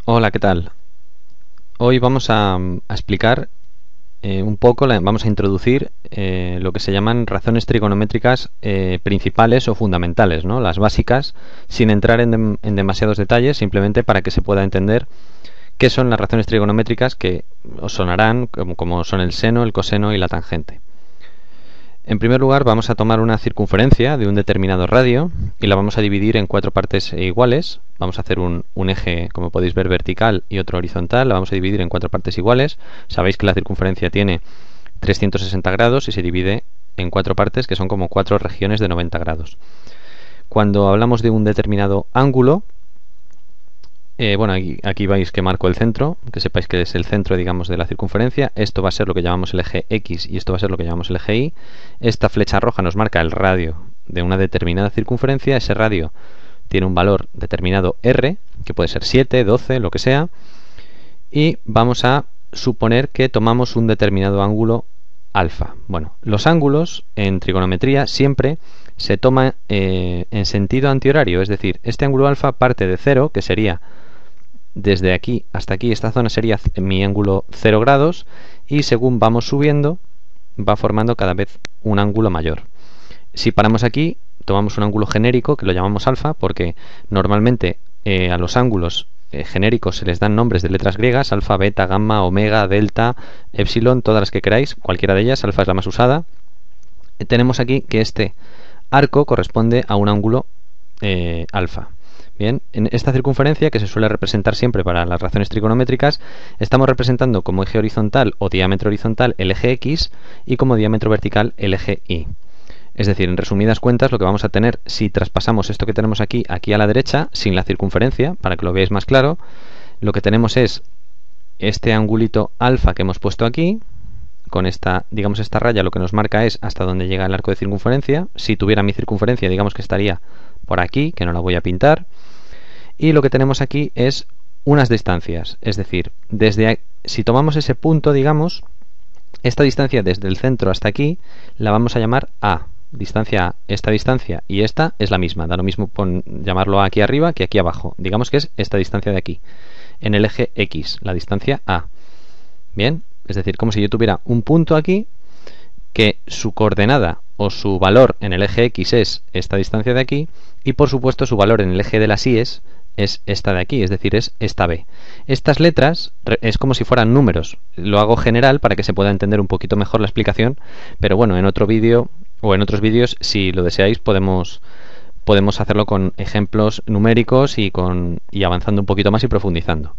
Hola, ¿qué tal? Hoy vamos a explicar un poco, vamos a introducir lo que se llaman razones trigonométricas principales o fundamentales, ¿no? Las básicas, sin entrar en demasiados detalles, simplemente para que se pueda entender qué son las razones trigonométricas que os sonarán como son el seno, el coseno y la tangente. En primer lugar, vamos a tomar una circunferencia de un determinado radio y la vamos a dividir en cuatro partes iguales. Vamos a hacer un eje, como podéis ver, vertical y otro horizontal. La vamos a dividir en cuatro partes iguales. Sabéis que la circunferencia tiene 360 grados y se divide en cuatro partes que son como cuatro regiones de 90 grados. Cuando hablamos de un determinado ángulo, bueno, aquí veis que marco el centro, que sepáis que es el centro, digamos, de la circunferencia. Esto va a ser lo que llamamos el eje X y esto va a ser lo que llamamos el eje Y. Esta flecha roja nos marca el radio de una determinada circunferencia. Ese radio tiene un valor determinado R, que puede ser 7, 12, lo que sea. Y vamos a suponer que tomamos un determinado ángulo alfa. Bueno, los ángulos en trigonometría siempre se toma en sentido antihorario, es decir, este ángulo alfa parte de 0, que sería desde aquí hasta aquí, esta zona sería mi ángulo 0 grados, y según vamos subiendo va formando cada vez un ángulo mayor. Si paramos aquí, tomamos un ángulo genérico que lo llamamos alfa, porque normalmente a los ángulos genéricos se les dan nombres de letras griegas: alfa, beta, gamma, omega, delta, epsilon, todas las que queráis, cualquiera de ellas. Alfa es la más usada. Tenemos aquí que este arco corresponde a un ángulo alfa. Bien, en esta circunferencia, que se suele representar siempre para las razones trigonométricas, estamos representando como eje horizontal o diámetro horizontal el eje X y como diámetro vertical el eje Y. Es decir, en resumidas cuentas, lo que vamos a tener si traspasamos esto que tenemos aquí a la derecha, sin la circunferencia, para que lo veáis más claro, lo que tenemos es este angulito alfa que hemos puesto aquí, con esta, digamos, esta raya lo que nos marca es hasta dónde llega el arco de circunferencia. Si tuviera mi circunferencia, digamos que estaría por aquí, que no la voy a pintar. Y lo que tenemos aquí es unas distancias, es decir, si tomamos ese punto, digamos, esta distancia desde el centro hasta aquí la vamos a llamar A. Distancia A. Esta distancia y esta es la misma, da lo mismo llamarlo A aquí arriba que aquí abajo. Digamos que es esta distancia de aquí, en el eje X, la distancia A. Bien, es decir, como si yo tuviera un punto aquí que su coordenada o su valor en el eje X es esta distancia de aquí, y por supuesto su valor en el eje de las Y's es esta de aquí, es decir, es esta B. Estas letras es como si fueran números. Lo hago general para que se pueda entender un poquito mejor la explicación, pero bueno, en otro vídeo o en otros vídeos, si lo deseáis, podemos hacerlo con ejemplos numéricos y avanzando un poquito más y profundizando.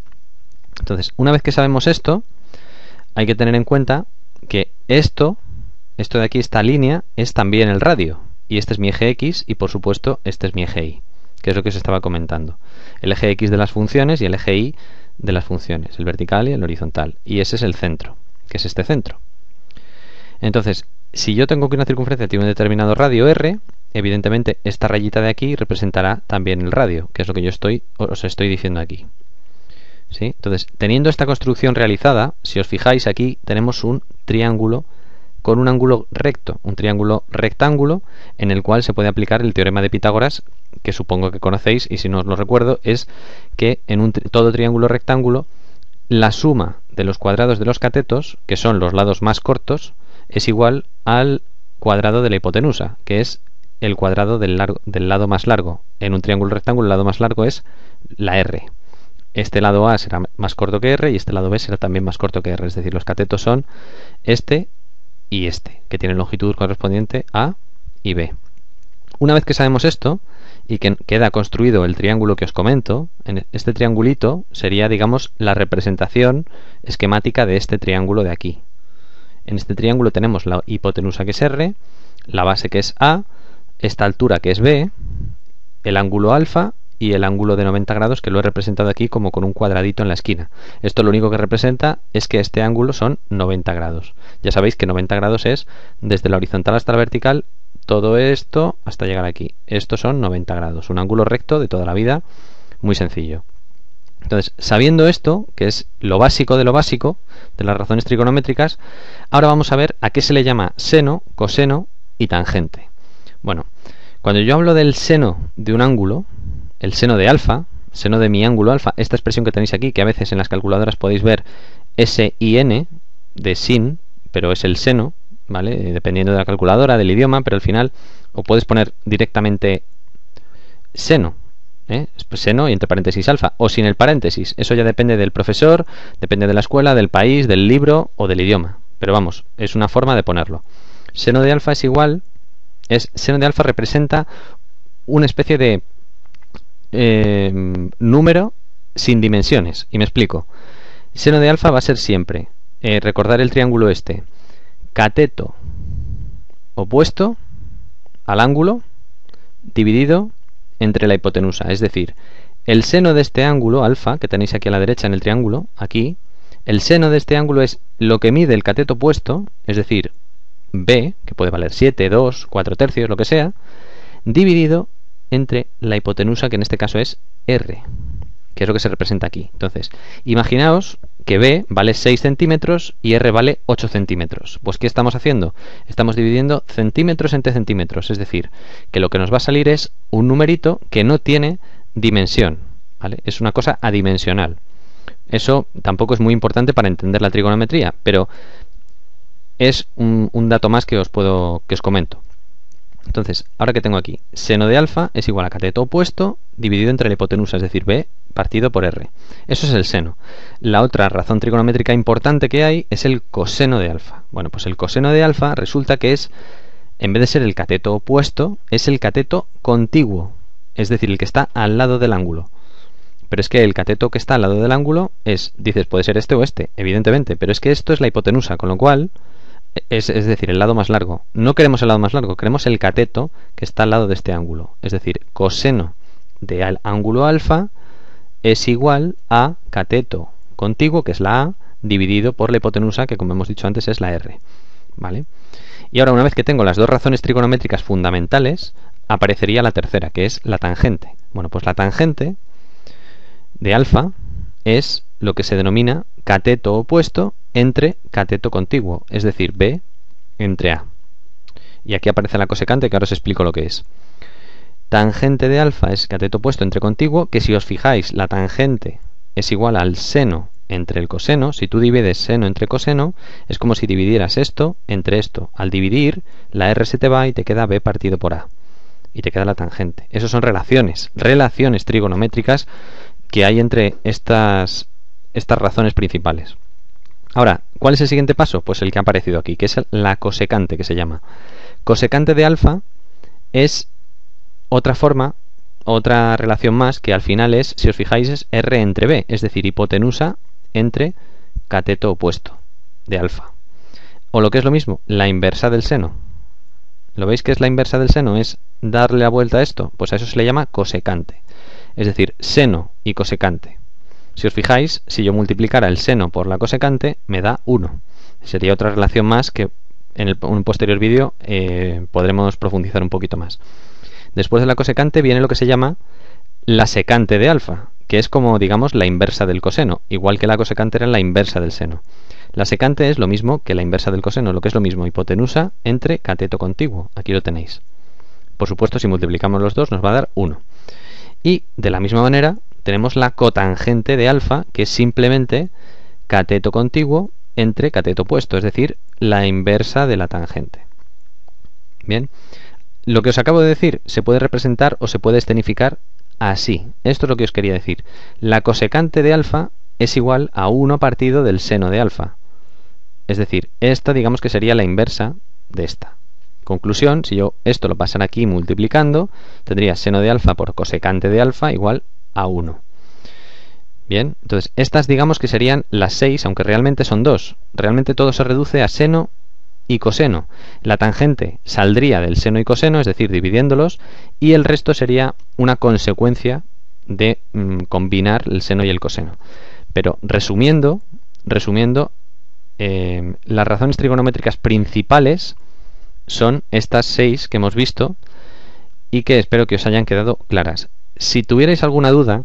Entonces, una vez que sabemos esto, hay que tener en cuenta que esto de aquí, esta línea, es también el radio. Y este es mi eje X y por supuesto este es mi eje Y, que es lo que os estaba comentando. El eje X de las funciones y el eje Y de las funciones, el vertical y el horizontal. Y ese es el centro, que es este centro. Entonces, si yo tengo que una circunferencia tiene un determinado radio R, evidentemente esta rayita de aquí representará también el radio, que es lo que yo os estoy diciendo aquí. ¿Sí? Entonces, teniendo esta construcción realizada, si os fijáis aquí tenemos un triángulo con un ángulo recto, un triángulo rectángulo, en el cual se puede aplicar el teorema de Pitágoras, que supongo que conocéis, y si no os lo recuerdo, es que en todo triángulo rectángulo la suma de los cuadrados de los catetos, que son los lados más cortos, es igual al cuadrado de la hipotenusa, que es el cuadrado del lado más largo. En un triángulo rectángulo el lado más largo es la R. Este lado A será más corto que R y este lado B será también más corto que R, es decir, los catetos son este y este, que tienen longitud correspondiente A y B. Una vez que sabemos esto y que queda construido el triángulo que os comento, en este triangulito sería, digamos, la representación esquemática de este triángulo de aquí. En este triángulo tenemos la hipotenusa, que es R, la base, que es A, esta altura, que es B, el ángulo alfa y el ángulo de 90 grados, que lo he representado aquí como con un cuadradito en la esquina. Esto lo único que representa es que este ángulo son 90 grados. Ya sabéis que 90 grados es desde la horizontal hasta la vertical, todo esto hasta llegar aquí. Estos son 90 grados, un ángulo recto de toda la vida, muy sencillo. Entonces, sabiendo esto, que es lo básico de las razones trigonométricas, ahora vamos a ver a qué se le llama seno, coseno y tangente. Bueno, cuando yo hablo del seno de un ángulo, el seno de alfa, Seno de mi ángulo alfa. Esta expresión que tenéis aquí, que a veces en las calculadoras podéis ver sin, de sin, pero es el seno, ¿vale? Dependiendo de la calculadora, del idioma, pero al final o puedes poner directamente seno, seno y entre paréntesis alfa, o sin el paréntesis. Eso ya depende del profesor, depende de la escuela, del país, del libro o del idioma. Pero vamos, es una forma de ponerlo. Seno de alfa es igual, seno de alfa representa una especie de número sin dimensiones. Y me explico. Seno de alfa va a ser siempre, recordar el triángulo este, cateto opuesto al ángulo dividido entre la hipotenusa. Es decir, el seno de este ángulo alfa, que tenéis aquí a la derecha en el triángulo, aquí, el seno de este ángulo es lo que mide el cateto opuesto, es decir, b, que puede valer 7, 2, 4 tercios, lo que sea, dividido entre la hipotenusa, que en este caso es r, que es lo que se representa aquí. Entonces, imaginaos que b vale 6 centímetros y r vale 8 centímetros. Pues, ¿qué estamos haciendo? Estamos dividiendo centímetros entre centímetros, es decir, que lo que nos va a salir es un numerito que no tiene dimensión, ¿vale? Es una cosa adimensional. Eso tampoco es muy importante para entender la trigonometría, pero es un dato más que os comento. Entonces, ahora que tengo aquí, seno de alfa es igual a cateto opuesto dividido entre la hipotenusa, es decir, b partido por r. Eso es el seno. La otra razón trigonométrica importante que hay es el coseno de alfa. Bueno, pues el coseno de alfa resulta que es, en vez de ser el cateto opuesto, es el cateto contiguo, es decir, el que está al lado del ángulo. Pero es que el cateto que está al lado del ángulo dices, puede ser este o este, evidentemente, pero es que esto es la hipotenusa, con lo cual es decir, el lado más largo. No queremos el lado más largo, queremos el cateto que está al lado de este ángulo. Es decir, coseno de ángulo alfa es igual a cateto contiguo, que es la a, dividido por la hipotenusa, que como hemos dicho antes es la r. ¿Vale? Y ahora, una vez que tengo las dos razones trigonométricas fundamentales, aparecería la tercera, que es la tangente. Bueno, pues la tangente de alfa es lo que se denomina cateto opuesto entre cateto contiguo, es decir, b entre a. Y aquí aparece la cosecante, que ahora os explico lo que es. Tangente de alfa es cateto opuesto entre contiguo, que si os fijáis, la tangente es igual al seno entre el coseno. Si tú divides seno entre coseno, es como si dividieras esto entre esto. Al dividir, la r se te va y te queda b partido por a. Y te queda la tangente. Esas son relaciones trigonométricas que hay entre estas razones principales. Ahora, ¿cuál es el siguiente paso? Pues el que ha aparecido aquí, que es la cosecante, que se llama. Cosecante de alfa es otra forma, otra relación más, que al final es, si os fijáis, es r entre b, es decir, hipotenusa entre cateto opuesto de alfa. O lo que es lo mismo, la inversa del seno. ¿Lo veis que es la inversa del seno? Es darle la vuelta a esto. Pues a eso se le llama cosecante. Es decir, seno y cosecante. Si os fijáis, si yo multiplicara el seno por la cosecante, me da 1. Sería otra relación más que en un posterior vídeo podremos profundizar un poquito más. Después de la cosecante viene lo que se llama la secante de alfa, que es como, digamos, la inversa del coseno, igual que la cosecante era la inversa del seno. La secante es lo mismo que la inversa del coseno, lo que es lo mismo, hipotenusa entre cateto contiguo. Aquí lo tenéis. Por supuesto, si multiplicamos los dos nos va a dar 1. Y de la misma manera tenemos la cotangente de alfa, que es simplemente cateto contiguo entre cateto opuesto, es decir, la inversa de la tangente. Bien, lo que os acabo de decir se puede representar o se puede escenificar así. Esto es lo que os quería decir. La cosecante de alfa es igual a 1 partido del seno de alfa. Es decir, esta digamos que sería la inversa de esta. Conclusión, si yo esto lo pasara aquí multiplicando, tendría seno de alfa por cosecante de alfa igual a 1. Bien, entonces estas digamos que serían las 6, aunque realmente son 2. Realmente todo se reduce a seno y coseno. La tangente saldría del seno y coseno, es decir, dividiéndolos, y el resto sería una consecuencia de combinar el seno y el coseno. Pero resumiendo, las razones trigonométricas principales son estas 6 que hemos visto y que espero que os hayan quedado claras. Si tuvierais alguna duda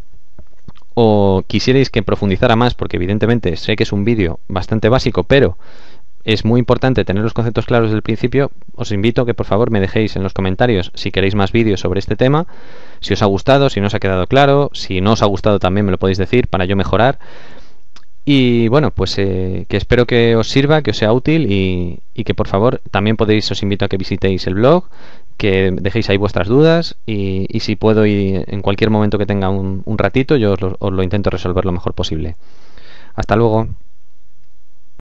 o quisierais que profundizara más, porque evidentemente sé que es un vídeo bastante básico, pero es muy importante tener los conceptos claros desde el principio. Os invito a que por favor me dejéis en los comentarios si queréis más vídeos sobre este tema, si os ha gustado, si no os ha quedado claro, si no os ha gustado también me lo podéis decir para yo mejorar. Y bueno, pues que espero que os sirva, que os sea útil y que por favor también os invito a que visitéis el blog, que dejéis ahí vuestras dudas y si puedo y en cualquier momento que tenga un ratito yo os lo intento resolver lo mejor posible. Hasta luego.